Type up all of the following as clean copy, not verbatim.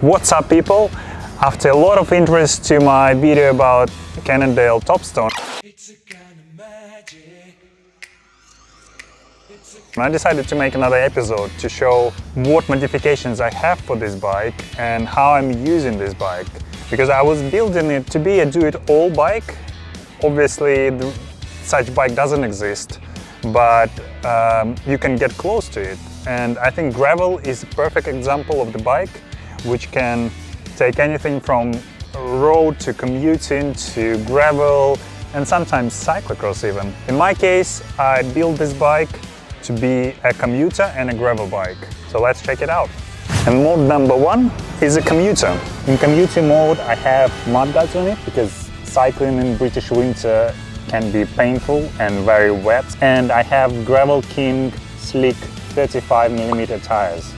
What's up, people? After a lot of interest to my video about Cannondale TOPSTONE, I decided to make another episode to show what modifications I have for this bike and how I'm using this bike. Because I was building it to be a do-it-all bike. Obviously, such bike doesn't exist, but you can get close to it. And I think gravel is a perfect example of the bike, which can take anything from road to commuting to gravel and sometimes cyclocross even. In my case, I built this bike to be a commuter and a gravel bike. So let's check it out. And mode number one is a commuter. In commuting mode, I have mudguards on it because cycling in British winter can be painful and very wet. And I have Gravel King slick 35mm tires.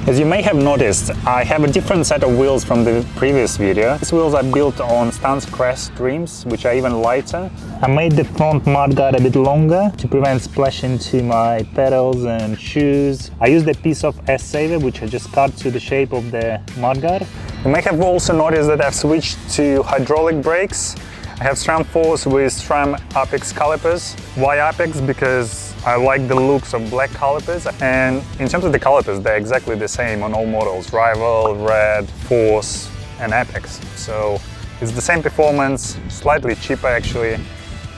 As you may have noticed, I have a different set of wheels from the previous video. These wheels are built on Stance Crest rims, which are even lighter. I made the front mudguard a bit longer to prevent splashing to my pedals and shoes. I used a piece of S-saver, which I just cut to the shape of the mudguard. You may have also noticed that I've switched to hydraulic brakes. I have SRAM 4s with SRAM Apex calipers. Why Apex? Because I like the looks of black calipers, and in terms of the calipers, they're exactly the same on all models: Rival, Red, Force and Apex. So it's the same performance, slightly cheaper actually,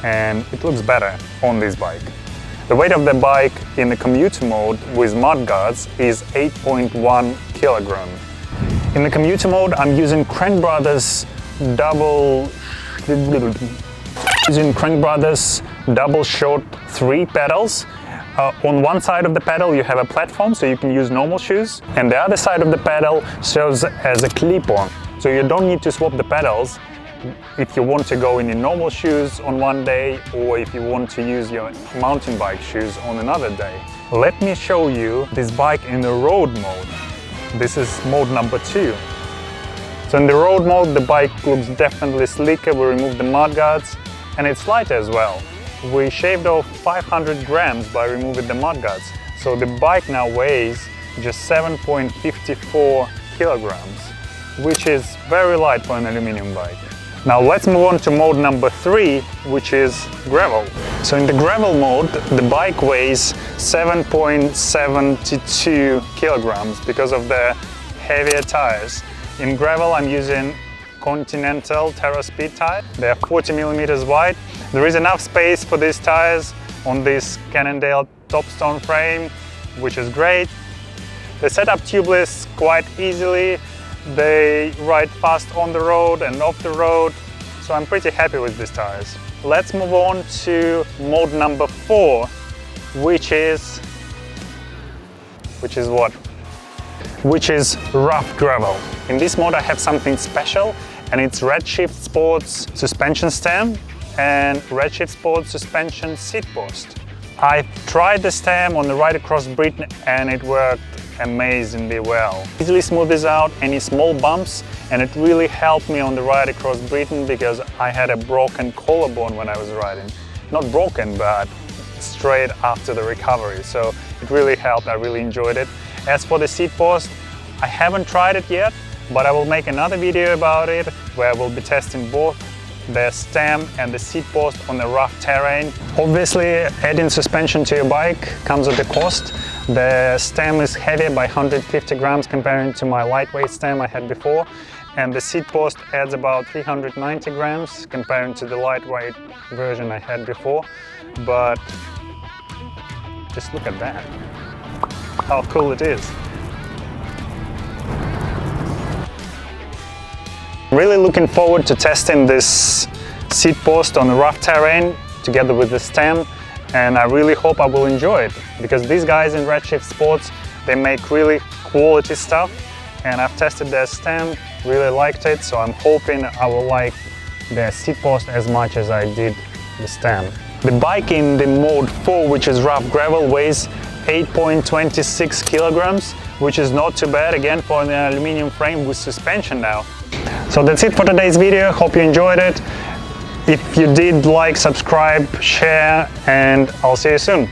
and it looks better on this bike. The weight of the bike in the commuter mode with mudguards is 8.1 kilogram. In the commuter mode, I'm using Crank Brothers double short 3 pedals. On one side of the pedal you have a platform, so you can use normal shoes, and the other side of the pedal serves as a clip-on, so you don't need to swap the pedals if you want to go in your normal shoes on one day or if you want to use your mountain bike shoes on another day. Let me show you this bike in the road mode. This is mode number 2. So in the road mode, the bike looks definitely slicker. We removed the mudguards and it's lighter as well. We shaved off 500 grams by removing the mudguards. So the bike now weighs just 7.54 kilograms, which is very light for an aluminum bike. Now let's move on to mode number 3, which is gravel. So in the gravel mode, the bike weighs 7.72 kilograms because of the heavier tires. In gravel, I'm using Continental Terra Speed tires. They are 40mm wide. There is enough space for these tires on this Cannondale TOPSTONE frame, which is great. They set up tubeless quite easily. They ride fast on the road and off the road, so I'm pretty happy with these tires. Let's move on to mode number 4, which is what? Which is rough gravel. In this mode I have something special, and it's Redshift Sports suspension stem and Redshift Sports suspension seat post. I tried the stem on the ride across Britain and it worked amazingly well. Easily smoothes out any small bumps, and it really helped me on the ride across Britain because I had a broken collarbone when I was riding. Not broken, but straight after the recovery, so it really helped. I really enjoyed it. As for the seat post, I haven't tried it yet, but I will make another video about it where we'll be testing both the stem and the seat post on the rough terrain. Obviously, adding suspension to your bike comes at a cost. The stem is heavier by 150 grams comparing to my lightweight stem I had before, and the seat post adds about 390 grams comparing to the lightweight version I had before. But just look at that, how cool it is. Really looking forward to testing this seat post on the rough terrain together with the stem, and I really hope I will enjoy it because these guys in Redshift Sports, they make really quality stuff, and I've tested their stem, really liked it, so I'm hoping I will like the seat post as much as I did the stem. The bike in the mode 4, which is rough gravel, weighs 8.26 kilograms, which is not too bad again for an aluminum frame with suspension now. So that's it for today's video. Hope you enjoyed it. If you did, like, subscribe, share, and I'll see you soon.